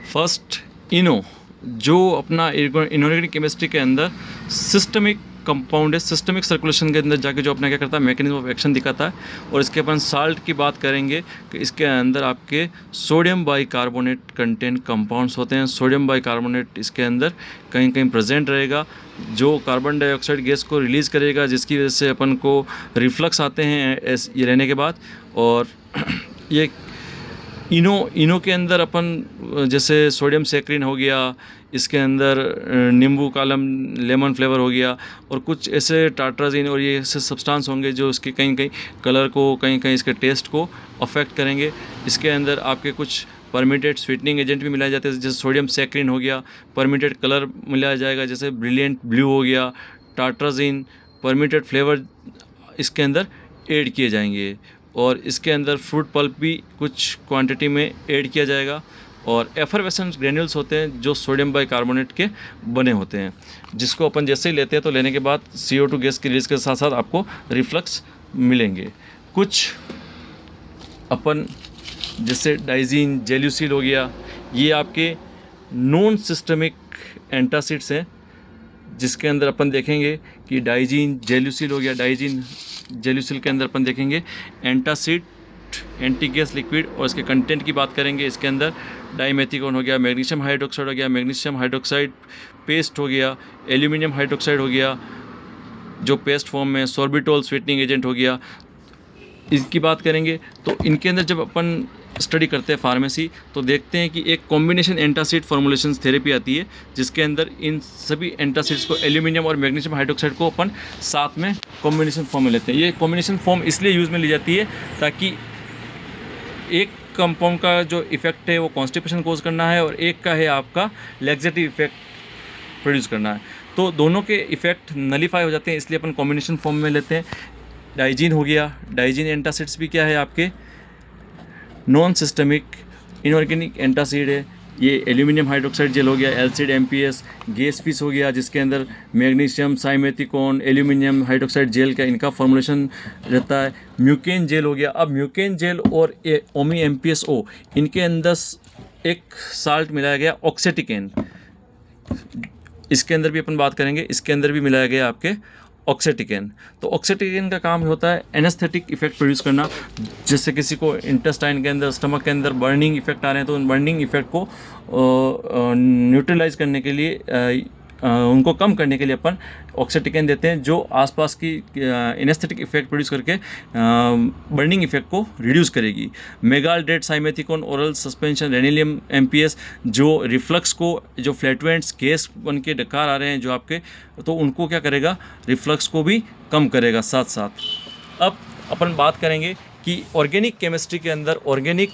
First इनो, जो अपना inorganic chemistry के अंदर सिस्टमिक कंपाउंड है, सिस्टमिक सर्कुलेशन के अंदर जाके जो अपना क्या करता है, मैकेनिज्म ऑफ एक्शन दिखाता है। और इसके अपन साल्ट की बात करेंगे कि इसके अंदर आपके सोडियम बाइकार्बोनेट कंटेंट कंपाउंड्स होते हैं। सोडियम बाइकार्बोनेट इसके अंदर कहीं कहीं प्रेजेंट रहेगा, जो कार्बन डाइऑक्साइड गैस को रिलीज़ करेगा, जिसकी वजह से अपन को रिफ्लक्स आते हैं ये रहने के बाद। और ये इनो के अंदर अपन जैसे सोडियम सेक्रिन हो गया, इसके अंदर नींबू कालम लेमन फ्लेवर हो गया, और कुछ ऐसे टाट्राजीन और ये ऐसे सब्सटेंस होंगे जो इसके कहीं कहीं कलर को, कहीं कहीं इसके टेस्ट को अफेक्ट करेंगे। इसके अंदर आपके कुछ परमिटेड स्वीटनिंग एजेंट भी मिलाए जाते हैं, जैसे सोडियम सेक्रिन हो गया, परमिटेड कलर मिलाया जाएगा जैसे ब्रिलियंट ब्लू हो गया, टाट्राजीन, परमिटेड फ्लेवर इसके अंदर ऐड किए जाएंगे। और इसके अंदर फ्रूट पल्प भी कुछ क्वांटिटी में ऐड किया जाएगा। और एफरवेसेंट ग्रेन्यूल्स होते हैं जो सोडियम बाइकार्बोनेट के बने होते हैं, जिसको अपन जैसे ही लेते हैं तो लेने के बाद CO2 गैस की रिलीज के साथ साथ आपको रिफ्लक्स मिलेंगे। कुछ अपन जैसे डाइजीन, जेल्यूसिल हो गया, ये आपके नॉन सिस्टमिक एंटासिड्स हैं, जिसके अंदर अपन देखेंगे कि डाइजीन, जेल्यूसिल हो गया। डाइजीन, जेल्यूसिल के अंदर अपन देखेंगे एंटासिड, एंटी गैस लिक्विड, और इसके कंटेंट की बात करेंगे। इसके अंदर डाइमेथिकोन हो गया, मैग्नीशियम हाइड्रोक्साइड हो गया, मैग्नीशियम हाइड्रोक्साइड पेस्ट हो गया, एल्यूमिनियम हाइड्रोक्साइड हो गया जो पेस्ट फॉर्म में, सॉर्बिटॉल स्वीटनिंग एजेंट हो गया। इसकी बात करेंगे तो इनके अंदर जब अपन स्टडी करते हैं फार्मेसी तो देखते हैं कि एक कॉम्बिनेशन एंटासिड फॉर्मुलेशन थेरेपी आती है, जिसके अंदर इन सभी एंटासिड्स को, एल्यूमिनियम और मैग्नीशियम हाइड्रोक्साइड को अपन साथ में कॉम्बिनेशन फॉर्म में लेते हैं। ये कॉम्बिनेशन फॉर्म इसलिए यूज़ में ली जाती है ताकि एक कंपाउंड का जो इफेक्ट है वो कॉन्स्टिपेशन कोज करना है और एक का है आपका लैक्सेटिव इफेक्ट प्रोड्यूस करना है। तो दोनों के इफेक्ट नलीफाई हो जाते हैं, इसलिए अपन कॉम्बिनेशन फॉर्म में लेते हैं। डाइजीन हो गया, डाइजीन एंटासिड्स भी क्या है आपके नॉन सिस्टमिक इनऑर्गेनिक एंटासिड है। ये एल्यूमिनियम हाइड्रोक्साइड जेल हो गया, एल्सिड MPS, गैस फीस हो गया, जिसके अंदर मैग्नीशियम साइमेथिकोन, एल्यूमिनियम हाइड्रोक्साइड जेल का इनका फॉर्मुलेशन रहता है। म्यूकेन जेल हो गया। अब म्यूकेन जेल और ओमी MPSO, इनके अंदर एक साल्ट मिलाया गया ऑक्सीटिकेन, इसके अंदर भी अपन बात करेंगे। इसके अंदर भी मिलाया गया आपके ऑक्सीटिकेन। तो ऑक्सीटिकेन का काम होता है एनेस्थेटिक इफेक्ट प्रोड्यूस करना। जिससे किसी को इंटेस्टाइन के अंदर, स्टमक के अंदर बर्निंग इफेक्ट आ रहे हैं तो उन बर्निंग इफेक्ट को न्यूट्रलाइज करने के लिए, उनको कम करने के लिए अपन ऑक्सीटिकेन देते हैं, जो आसपास की एनेस्थेटिक इफेक्ट प्रोड्यूस करके बर्निंग इफेक्ट को रिड्यूस करेगी। मेगाल्डेट, साइमेथिकोन, ओरल सस्पेंशन, रेनिलियम MPS, जो रिफ्लक्स को, जो फ्लैटुएंट्स गैस बन के डकार आ रहे हैं जो आपके, तो उनको क्या करेगा, रिफ्लक्स को भी कम करेगा साथ साथ। अब अपन बात करेंगे कि ऑर्गेनिक केमिस्ट्री के अंदर, ऑर्गेनिक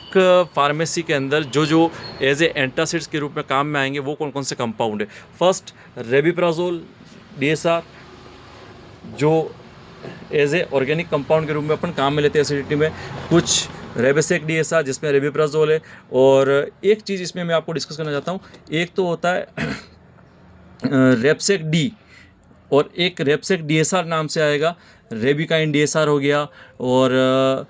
फार्मेसी के अंदर जो जो एज ए एंटासिड्स के रूप में काम में आएंगे वो कौन कौन से कंपाउंड है। फर्स्ट रेबिप्राजोल DSR, जो एज ए ऑर्गेनिक कंपाउंड के रूप में अपन काम में लेते हैं एसिडिटी में। कुछ रेबेसेक DSR जिसमें रेबिप्राजोल है। और एक चीज़ इसमें मैं आपको डिस्कस करना चाहता हूँ, एक तो होता है रेबसेक D, और एक रेबसेक DSR नाम से आएगा, रेबिकाइन DSR हो गया, और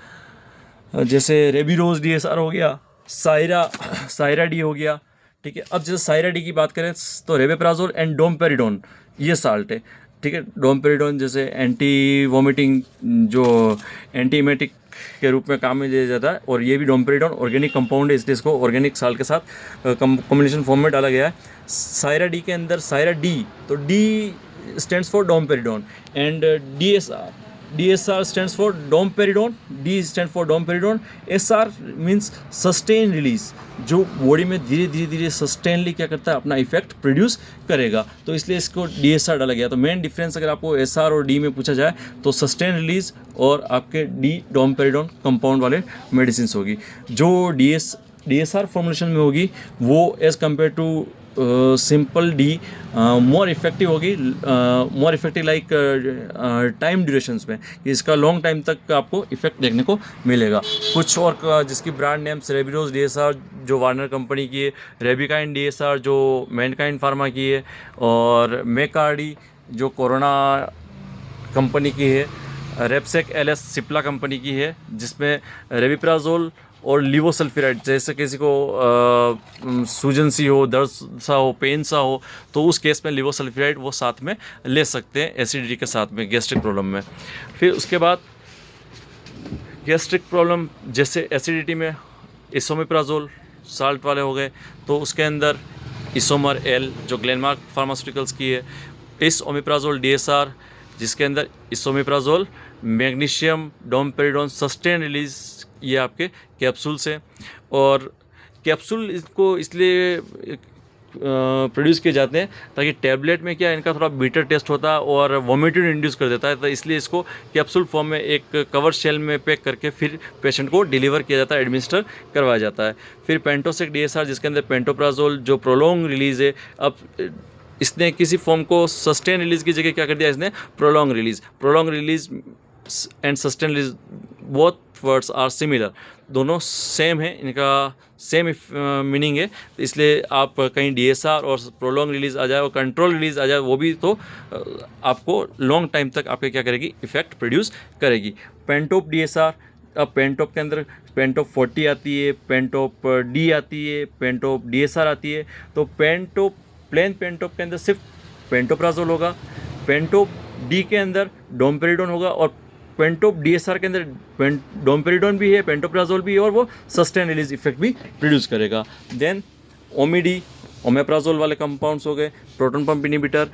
जैसे रेबिरोज DSR हो गया, सायरा D हो गया। ठीक है, अब जैसे सायरा D की बात करें तो रेबेप्राजोल एंड डोमपेरिडोन ये साल्ट है। ठीक है, डोमपेरिडोन जैसे एंटी वोमिटिंग, जो एंटीमेटिक के रूप में काम में लिया जाता है, और ये भी डोमपेरिडोन ऑर्गेनिक कंपाउंड है, इसलिए इसको ऑर्गेनिक साल्ट के साथ कॉम्बिनेशन फॉर्म में डाला गया है। सायरा D के अंदर सायरा D, तो D stands for domperidone and DSR stands for domperidone, D stands for domperidone, SR means sustain release, जो बॉडी में धीरे धीरे धीरे सस्टेनली क्या करता है, अपना इफेक्ट प्रोड्यूस करेगा, तो इसलिए इसको DSR डाला गया। तो मेन डिफरेंस अगर आपको SR और D में पूछा जाए तो सस्टेन रिलीज और आपके D डोमपेरिडोन कंपाउंड वाले मेडिसिन होगी। जो DSR फॉर्मुलेशन में होगी वो as compared to simple D more effective होगी, more effective like time durations में, कि इसका लॉन्ग टाइम तक आपको इफेक्ट देखने को मिलेगा। कुछ और जिसकी ब्रांड नेम्स रेबिरोज DSR जो वार्नर कंपनी की है, रेबिकाइन DSR जो मैनकाइंड फार्मा की है, और मेकार्डी जो कोरोना कंपनी की है, रेबसेक LS सिप्ला कंपनी की है, जिसमें रेबिप्राजोल और लिवोसल्फिराइड, जैसे किसी को सूजन सी हो, दर्द सा हो, पेन सा हो, तो उस केस में लिवोसल्फिराइड वो साथ में ले सकते हैं एसिडिटी के साथ में गैस्ट्रिक प्रॉब्लम में। फिर उसके बाद गैस्ट्रिक प्रॉब्लम जैसे एसिडिटी में इसोमेप्राजोल साल्ट वाले हो गए, तो उसके अंदर इसोमर एल जो ग्लेनमार्क फार्मास्यूटिकल्स की है, इस ओमेप्राजोल DSR जिसके अंदर इसोमेप्राजोल, मैग्नीशियम, डोमपेरिडोन सस्टेन रिलीज, ये आपके कैप्सूल्स हैं। और कैप्सूल इसको इसलिए प्रोड्यूस किए जाते हैं ताकि टैबलेट में क्या इनका थोड़ा बीटर टेस्ट होता है और वोमिटिंग इंड्यूस कर देता है, तो इसलिए इसको कैप्सूल फॉर्म में एक कवर शेल में पैक करके फिर पेशेंट को डिलीवर किया जाता है, एडमिनिस्टर करवाया जाता है। फिर पेंटोसिक DSR जिसके अंदर पेंटोप्राजोल जो प्रोलॉन्ग रिलीज़ है, अब इसने किसी फॉर्म को सस्टेन रिलीज़ की जगह क्या कर दिया, इसने prolong release and sustain release, both words are similar, दोनों सेम है, इनका सेम मीनिंग है, तो इसलिए आप कहीं DSR और प्रोलॉन्ग रिलीज़ आ जाए और कंट्रोल रिलीज़ आ जाए वो भी, तो आपको लॉन्ग टाइम तक आपके क्या करेगी, इफेक्ट प्रोड्यूस करेगी। पेंटोप DSR, अब पेंटोप के अंदर पेंटोप 40 आती है, पेंटोप D आती है, पेंटोप DSR आती है। तो पेंटोप प्लेन पेंटोप के अंदर सिर्फ पेंटोप्राजोल होगा, पेंटोप D के अंदर डोमपेरिडोन होगा, और पेंटोप DSR के अंदर डोमपेरिडोन भी है, पेंटोप्राजोल भी है, और वो सस्टेन रिलीज इफेक्ट भी प्रोड्यूस करेगा। देन ओमिडी, ओमेप्राजोल वाले कंपाउंड्स हो गए, प्रोटॉन पंप इनहिबिटर,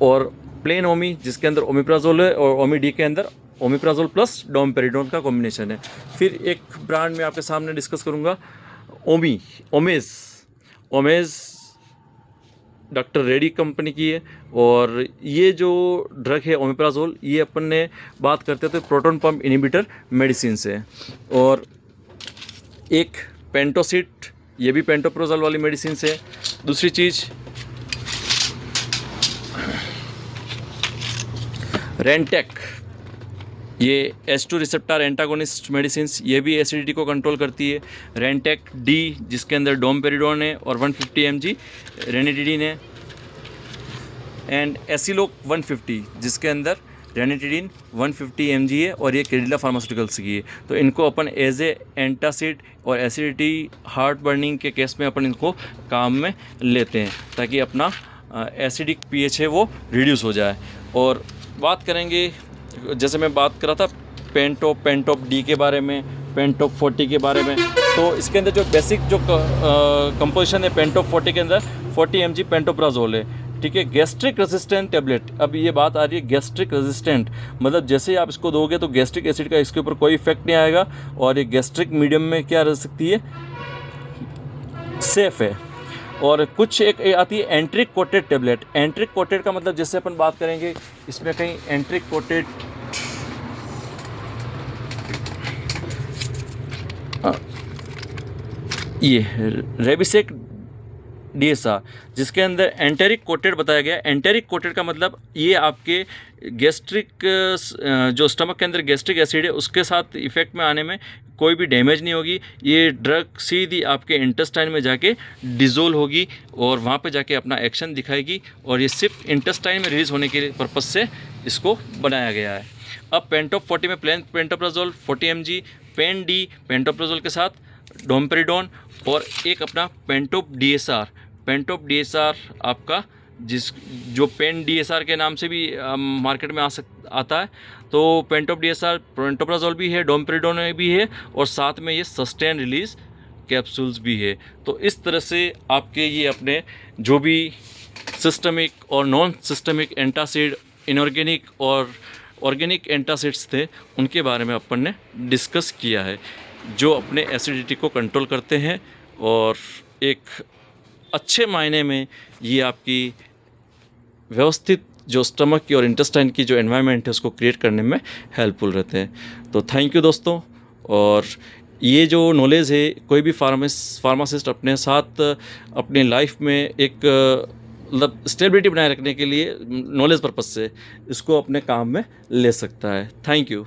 और प्लेन ओमी जिसके अंदर ओमेप्राजोल है, और ओमिडी के अंदर ओमेप्राजोल प्लस डोमपेरिडोन का कॉम्बिनेशन है। फिर एक ब्रांड में आपके सामने डिस्कस करूँगा, ओमेज डॉक्टर रेडी कंपनी की है, और ये जो ड्रग है ओमेप्राजोल, ये अपन ने बात करते थे प्रोटॉन पंप इनहिबिटर मेडिसिन से। और एक पेंटोसिट, ये भी पेंटोप्राजोल वाली मेडिसिन से। दूसरी चीज़ रेंटेक, ये H2 रिसेप्टर एंटागोनिस्ट मेडिसिन, ये भी एसिडिटी को कंट्रोल करती है। रेंटेक D जिसके अंदर डोमपेरिडोन है और 150 mg रेनिटिडीन है, एंड एसिलोक 150 जिसके अंदर रेनिटिडीन 150 mg है, और ये कैडिला फार्मास्यूटिकल्स की है। तो इनको अपन एज ए एंटासिड और एसिडिटी, हार्ट बर्निंग के केस में अपन इनको काम में लेते हैं ताकि अपना एसिडिक pH है वो रिड्यूस हो जाए। और बात करेंगे, जैसे मैं बात कर रहा था पेंटोप D के बारे में, पेंटोप 40 के बारे में, तो इसके अंदर जो बेसिक जो कंपोजिशन है पेंटोप 40 के अंदर 40 mg पेंटोप्राजोल है, ठीक है। गैस्ट्रिक रेजिस्टेंट टैबलेट, अब ये बात आ रही है गैस्ट्रिक रेजिस्टेंट, मतलब जैसे ही आप इसको दोगे तो गैस्ट्रिक एसिड का इसके ऊपर कोई इफेक्ट नहीं आएगा, और ये गैस्ट्रिक मीडियम में क्या रह सकती है, सेफ है। और कुछ एक आती है एंट्रिक कोटेड टैबलेट। एंट्रिक कोटेड का मतलब जैसे अपन बात करेंगे, इसमें कहीं एंट्रिक कोटेड, ये रेबिसेक DSR जिसके अंदर एंटेरिक कोटेड बताया गया। एंटेरिक कोटेड का मतलब ये आपके गैस्ट्रिक, जो स्टमक के अंदर गैस्ट्रिक एसिड है उसके साथ इफेक्ट में आने में कोई भी डैमेज नहीं होगी। ये ड्रग सीधी आपके इंटेस्टाइन में जाके डिज़ोल्व होगी और वहाँ पे जाके अपना एक्शन दिखाएगी, और ये सिर्फ इंटेस्टाइन में रिलीज़ होने के पर्पज़ से इसको बनाया गया है। अब पेंटोप 40 में plain pantoprazole 40 mg, Pan D pantoprazole के साथ डोमपेरिडोन, और एक अपना पेंटोप DSR। पेंटोप DSR आपका जो पेन DSR के नाम से भी मार्केट में आता है। तो पेंटोप DSR पेंटोप्राजोल भी है, डोमपेरिडोन भी है, और साथ में ये सस्टेन रिलीज कैप्सूल्स भी है। तो इस तरह से आपके ये अपने जो भी सिस्टमिक और नॉन सिस्टमिक एंटासिड, इनऑर्गेनिक और ऑर्गेनिक एंटासिड्स थे, उनके बारे में अपन ने डिस्कस किया है, जो अपने एसिडिटी को कंट्रोल करते हैं, और एक अच्छे मायने में ये आपकी व्यवस्थित जो स्टमक की और इंटेस्टाइन की जो एनवायरनमेंट है उसको क्रिएट करने में हेल्पफुल रहते हैं। तो थैंक यू दोस्तों। और ये जो नॉलेज है, कोई भी फार्मासिस्ट अपने साथ अपने लाइफ में एक मतलब स्टेबिलिटी बनाए रखने के लिए नॉलेज पर्पस से इसको अपने काम में ले सकता है। Thank you.